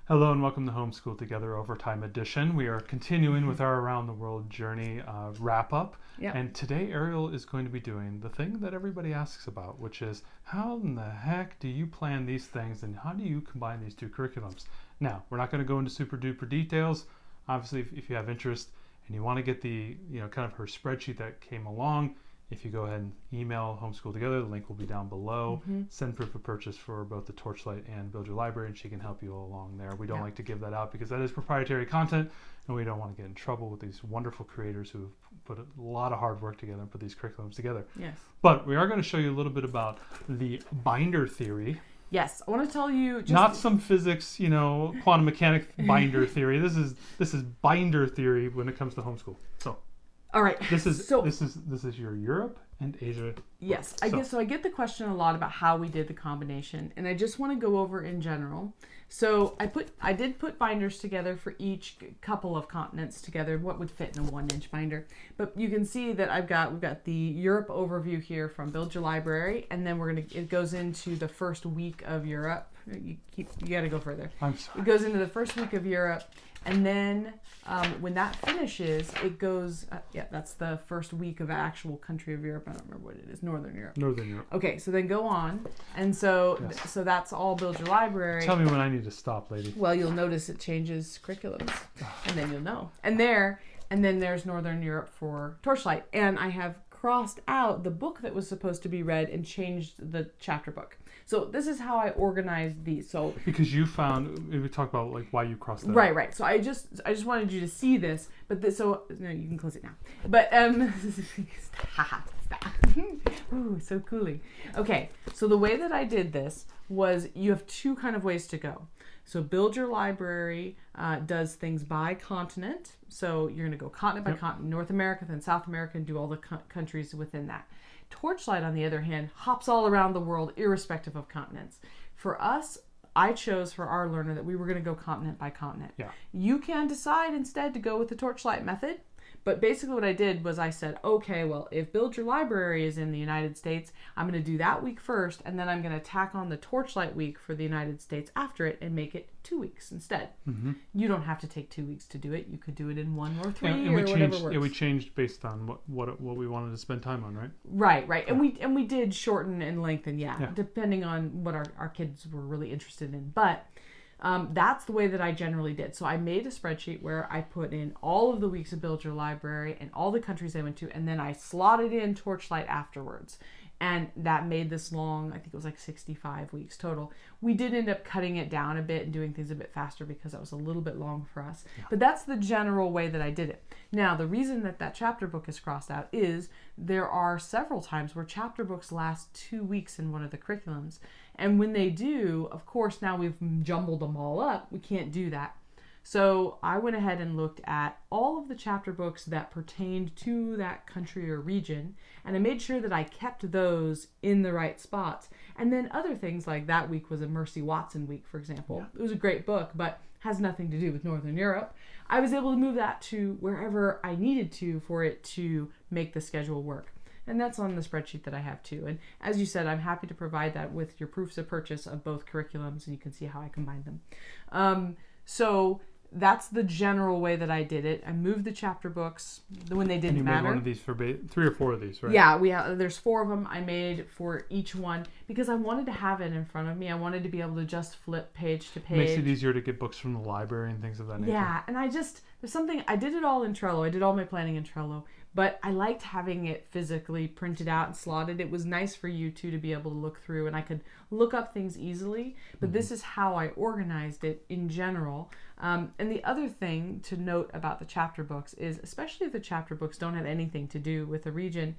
Hello and welcome to Homeschool Together Overtime Edition. We are continuing with our Around the World Journey wrap up. Yep. And today Ariel is going to be doing the thing that everybody asks about, which is how in the heck do you plan these things and how do you combine these two curriculums? Now, we're not going to go into super duper details. Obviously, if you have interest and you want to get the, kind of her spreadsheet that came along, if you go ahead and email Homeschool Together, the link will be down below. Send proof of purchase for both the Torchlight and Build Your Library, and she can help you all along there. We don't like to give that out because that is proprietary content, and we don't want to get in trouble with these wonderful creators who have put a lot of hard work together and put these curriculums together. Yes. But we are going to show you a little bit about the binder theory. Yes, I want to tell you just not some physics, quantum mechanics binder theory. This is binder theory when it comes to homeschool. So. All right. This is your Europe and Asia. Yes, I get the question a lot about how we did the combination, and I just want to go over in general. So I did put binders together for each couple of continents together, what would fit in a 1-inch binder. But you can see that we've got the Europe overview here from Build Your Library, and then it goes into the first week of Europe. You got to go further. I'm sorry. It goes into the first week of Europe. And then when that finishes, it goes, that's the first week of actual country of Europe. I don't remember what it is. Northern Europe. Northern Europe. Okay, so then go on. And so Yes. so that's all Build Your Library. Tell me when I need to stop, lady. Well, you'll notice it changes curriculums. And then you'll know. And then there's Northern Europe for Torchlight. And I have crossed out the book that was supposed to be read and changed the chapter book. So this is how I organized these. So because you found, we talked about like why you crossed that. Right. So I just wanted you to see this, but so no, you can close it now. But stop. Ooh, so cooling. Okay, so the way that I did this was you have two kind of ways to go. So Build Your Library does things by continent. So you're going to go continent by continent, North America, then South America, and do all the countries within that. Torchlight, on the other hand, hops all around the world, irrespective of continents. For us, I chose for our learner that we were going to go continent by continent. Yeah. You can decide instead to go with the Torchlight method. But basically what I did was I said, okay, well, if Build Your Library is in the United States, I'm going to do that week first, and then I'm going to tack on the Torchlight week for the United States after it and make it 2 weeks instead. Mm-hmm. You don't have to take 2 weeks to do it. You could do it in 1 or 3 or whatever works. Yeah, we changed based on what we wanted to spend time on, right? Right. Yeah. And we did shorten and lengthen, depending on what our kids were really interested in. But that's the way that I generally did. So I made a spreadsheet where I put in all of the weeks of Build Your Library and all the countries I went to, and then I slotted in Torchlight afterwards. And that made this long. I think it was like 65 weeks total. We did end up cutting it down a bit and doing things a bit faster because that was a little bit long for us. Yeah. But that's the general way that I did it. Now, the reason that chapter book is crossed out is there are several times where chapter books last 2 weeks in one of the curriculums. And when they do, of course, now we've jumbled them all up. We can't do that. So I went ahead and looked at all of the chapter books that pertained to that country or region, and I made sure that I kept those in the right spots. And then other things like that week was a Mercy Watson week, for example. Yeah. It was a great book, but has nothing to do with Northern Europe. I was able to move that to wherever I needed to for it to make the schedule work. And that's on the spreadsheet that I have too. And as you said, I'm happy to provide that with your proofs of purchase of both curriculums, and you can see how I combined them. So that's the general way that I did it. I moved the chapter books when they didn't matter. And you made one of these for 3 or 4 of these, right? Yeah, there's 4 of them I made for each one because I wanted to have it in front of me. I wanted to be able to just flip page to page. Makes it easier to get books from the library and things of that nature. Yeah, and there's something, I did it all in Trello. I did all my planning in Trello, but I liked having it physically printed out and slotted. It was nice for you too to be able to look through, and I could look up things easily, but this is how I organized it in general. And the other thing to note about the chapter books is, especially if the chapter books don't have anything to do with the region,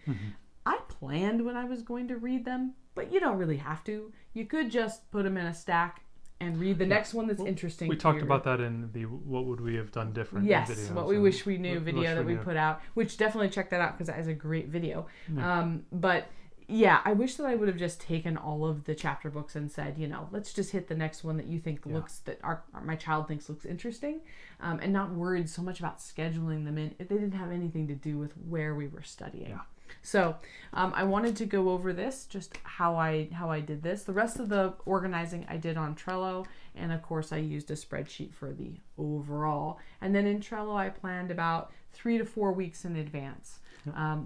I planned when I was going to read them, but you don't really have to. You could just put them in a stack and read the next one that's interesting. We talked about that in the What Would We Have Done Different Yes, video. What We Wish We Knew video that we put out, which definitely check that out because that is a great video. Yeah. But yeah, I wish that I would have just taken all of the chapter books and said, let's just hit the next one that you think looks, that my child thinks looks interesting, and not worried so much about scheduling them in if they didn't have anything to do with where we were studying. Yeah. So I wanted to go over this, just how I did this. The rest of the organizing I did on Trello, And of course, I used a spreadsheet for the overall. And then in Trello, I planned about 3 to 4 weeks in advance,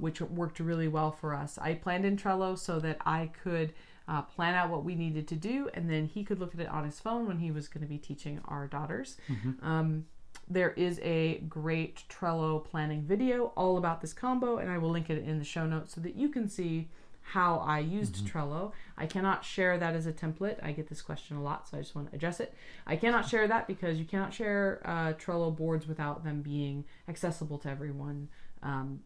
which worked really well for us. I planned in Trello so that I could plan out what we needed to do, and then he could look at it on his phone when he was going to be teaching our daughters. There is a great Trello planning video all about this combo, and I will link it in the show notes so that you can see how I used Trello. I cannot share that as a template. I get this question a lot, so I just want to address it. I cannot share that because you cannot share Trello boards without them being accessible to everyone.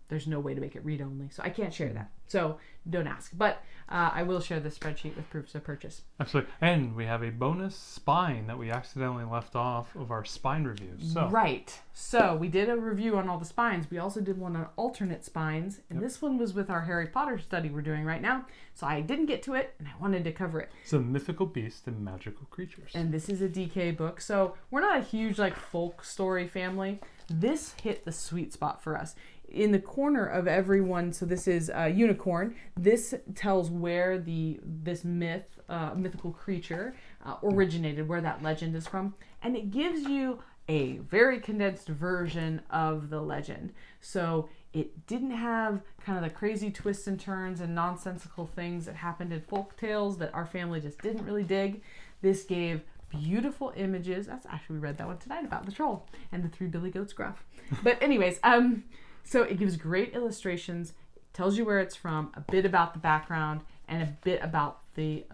There's no way to make it read-only, so I can't share that. So don't ask. But I will share the spreadsheet with proofs of purchase. Absolutely. And we have a bonus spine that we accidentally left off of our spine reviews. So. Right. So we did a review on all the spines. We also did one on alternate spines. And this one was with our Harry Potter study we're doing right now. So I didn't get to it, and I wanted to cover it. So mythical beasts and magical creatures. And this is a DK book. So we're not a huge folk story family. This hit the sweet spot for us. In the corner of every one, so this is a unicorn. This tells where this mythical creature originated, where that legend is from, and it gives you a very condensed version of the legend. So it didn't have kind of the crazy twists and turns and nonsensical things that happened in folk tales that our family just didn't really dig. This gave beautiful images. That's actually, we read that one tonight about the troll and the 3 billy goats gruff. But anyways, so it gives great illustrations, tells you where it's from, a bit about the background, and a bit about the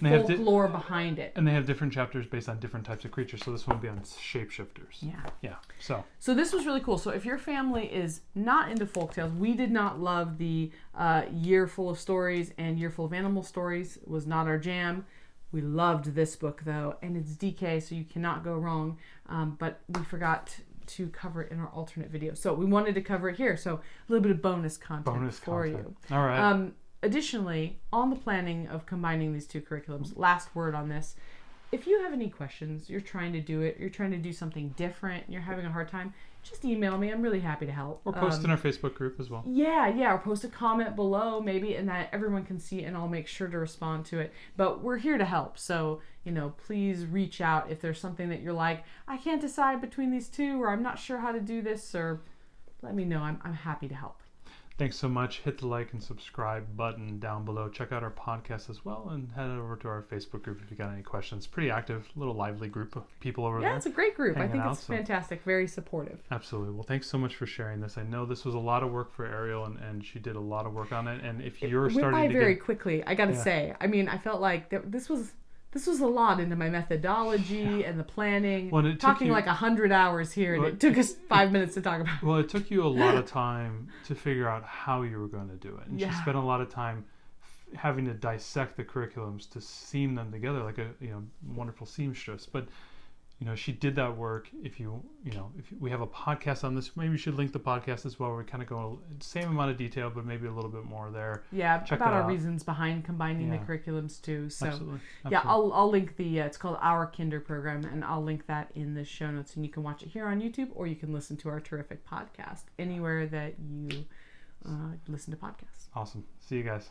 folklore behind it. And they have different chapters based on different types of creatures. So this one will be on shapeshifters. Yeah. So this was really cool. So if your family is not into folktales, we did not love the Year Full of Stories and Year Full of Animal Stories. It was not our jam. We loved this book though, and it's DK, so you cannot go wrong. But we forgot to cover it in our alternate video, so we wanted to cover it here. So a little bit of bonus content for you. All right. Additionally, on the planning of combining these two curriculums, last word on this: if you have any questions, you're trying to do it, you're trying to do something different, you're having a hard time, just email me. I'm really happy to help. Or post in our Facebook group as well. Yeah, or post a comment below maybe, and that everyone can see, and I'll make sure to respond to it. But we're here to help, so please reach out if there's something that you're like, I can't decide between these two, or I'm not sure how to do this, or let me know. I'm happy to help. Thanks so much. Hit the like and subscribe button down below. Check out our podcast as well, and head over to our Facebook group if you got any questions. Pretty active, little lively group of people over there. Yeah, it's a great group. I think it's fantastic. Very supportive. Absolutely. Well, thanks so much for sharing this. I know this was a lot of work for Ariel, and she did a lot of work on it. And if you're starting to went by very quickly, I got to say. I mean, I felt like this was a lot into my methodology and the planning. Well, talking like 100 hours here, and it took us 5 minutes to talk about. Well, it took you a lot of time to figure out how you were going to do it. And she spent a lot of time having to dissect the curriculums to seam them together like a wonderful seamstress. But she did that work. If we have a podcast on this, maybe we should link the podcast as well, where we kind of go same amount of detail, but maybe a little bit more there. Yeah, about our reasons behind combining the curriculums too. So absolutely. Yeah, I'll link it's called Our Kinder Program, and I'll link that in the show notes, and you can watch it here on YouTube, or you can listen to our terrific podcast anywhere that you listen to podcasts. Awesome. See you guys.